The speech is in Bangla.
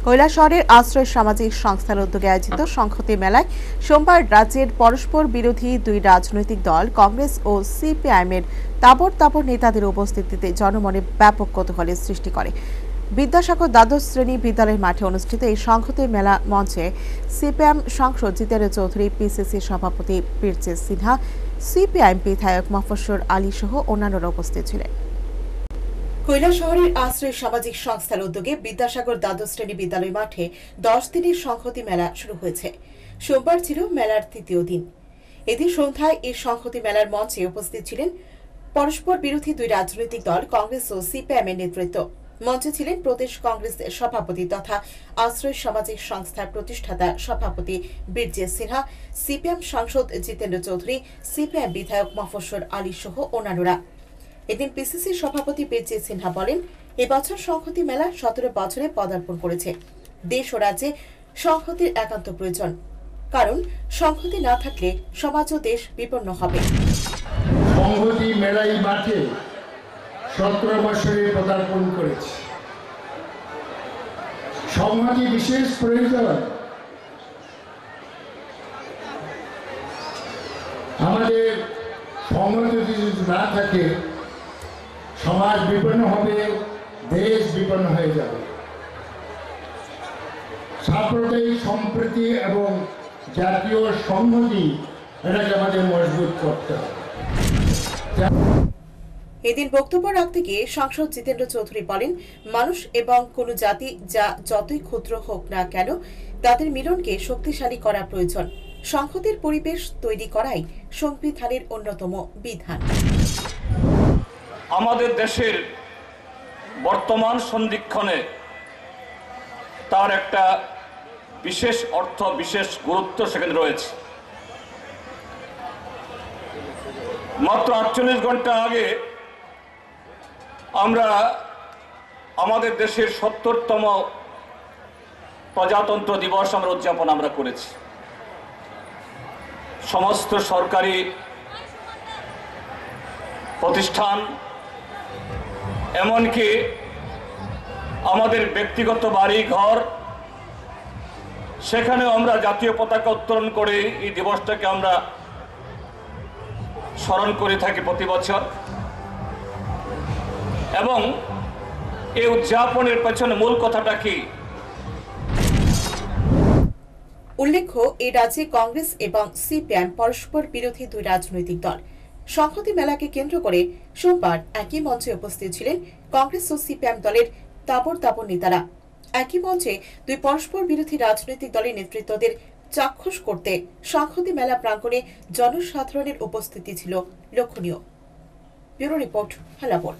কৈলাসহরের আশ্রয় সামাজিক সংস্থার উদ্যোগে আয়োজিত সংহতি মেলায় সোমবার রাজ্যের পরস্পর বিরোধী দুই রাজনৈতিক দল কংগ্রেস ও সিপিআইএমের তাবড় তাবড় নেতাদের উপস্থিতিতে জনমনে ব্যাপক কৌতূহলের সৃষ্টি করে। বিদ্যাসাগর দ্বাদশ শ্রেণী বিদ্যালয়ের মাঠে অনুষ্ঠিত এই সংহতি মেলা মঞ্চে সিপিএম সাংসদ জিতেন্দ্র চৌধুরী, পিসিসি সভাপতি বীরজিৎ সিনহা, সিপিআইএম বিধায়ক মফস্বর আলী সহ অন্যান্যরা উপস্থিত ছিলেন। কৈলাসহরের আশ্রয় সামাজিক সংস্থার উদ্যোগে বিদ্যাসাগর দ্বাদশ শ্রেণী বিদ্যালয় মাঠে 10 দিনের সংহতি মেলা শুরু হয়েছে। সোমবার ছিল মেলার তৃতীয় দিন। এদিন সন্ধ্যায় এই সংহতি মেলার মঞ্চে উপস্থিত ছিলেন পরস্পর বিরোধী দুই রাজনৈতিক দল কংগ্রেস ও সিপিআইএমের নেতৃত্ব। মঞ্চে ছিলেন প্রদেশ কংগ্রেসের সভাপতি তথা আশ্রয় সামাজিক সংস্থার প্রতিষ্ঠাতা সভাপতি বীরজিৎ সিনহা, সিপিএম সাংসদ জিতেন্দ্র চৌধুরী, সিপিআইএম বিধায়ক মফস্বর আলী সহ অন্যান্যরা। এদিন পিসিসি সভাপতি বীরজিৎ সিনহা বলেন, এবছর সংহতি মেলা 17 বছরে পদার্পণ করেছে। দেশ ও রাজ্যে সংহতির একান্ত প্রয়োজন, কারণ সংহতি না থাকলে সমাজ ও দেশ বিপন্ন হবে। সংহতি মেলাই মাঠে 17 বছরে পদার্পণ করেছে। সংহতি বিশেষ প্রয়োজন। আমাদের সংহতি যদি না থাকে সমাজ বিপন্ন হবে, দেশ বিপন্ন হয়ে যাবে। সাম্প্রদায়িক সম্প্রীতি এবং জাতীয় সংহতি এটাকে আমাদের মজবুত করতে হবে। এদিন বক্তব্য রাখতে গিয়ে সাংসদ জিতেন্দ্র চৌধুরী বলেন, মানুষ এবং কোনো জাতি যা যতই ক্ষুদ্র হোক না কেন তাদের মিলনকে শক্তিশালী করা প্রয়োজন। সংহতির পরিবেশ তৈরি করাই সংবিধানের অন্যতম বিধান। আমাদের দেশের বর্তমান সন্ধিক্ষণে তার একটা বিশেষ অর্থ, বিশেষ গুরুত্ব সেখানে রয়েছে। মাত্র 48 ঘন্টা আগে আমরা আমাদের দেশের 70তম প্রজাতন্ত্র দিবস উদযাপন করেছি। সমস্ত সরকারি প্রতিষ্ঠান, এমনকি আমাদের ব্যক্তিগত বাড়ি ঘর, সেখানেও আমরা জাতীয় পতাকা উত্তোলন করে এই দিবসটাকে আমরা স্মরণ করে থাকি প্রতি বছর। এবং এই উদযাপনের পেছনে মূল কথাটা কি? উল্লেখ্য, এই রাজ্যে কংগ্রেস এবং সিপিআইএম পরস্পর বিরোধী দুই রাজনৈতিক দল। সংহতি মেলাকে কেন্দ্র করে সোমবার একই মঞ্চে উপস্থিত ছিলেন কংগ্রেস ও সিপিআইএম দলের তাবড় তাবড় নেতারা। একই মঞ্চে দুই পরস্পর বিরোধী রাজনৈতিক দলের নেতৃত্বদের চাক্ষুষ করতে সংহতি মেলা প্রাঙ্গণে জনসাধারণের উপস্থিতি ছিল লক্ষণীয়। Bureau report, হেলাপুর।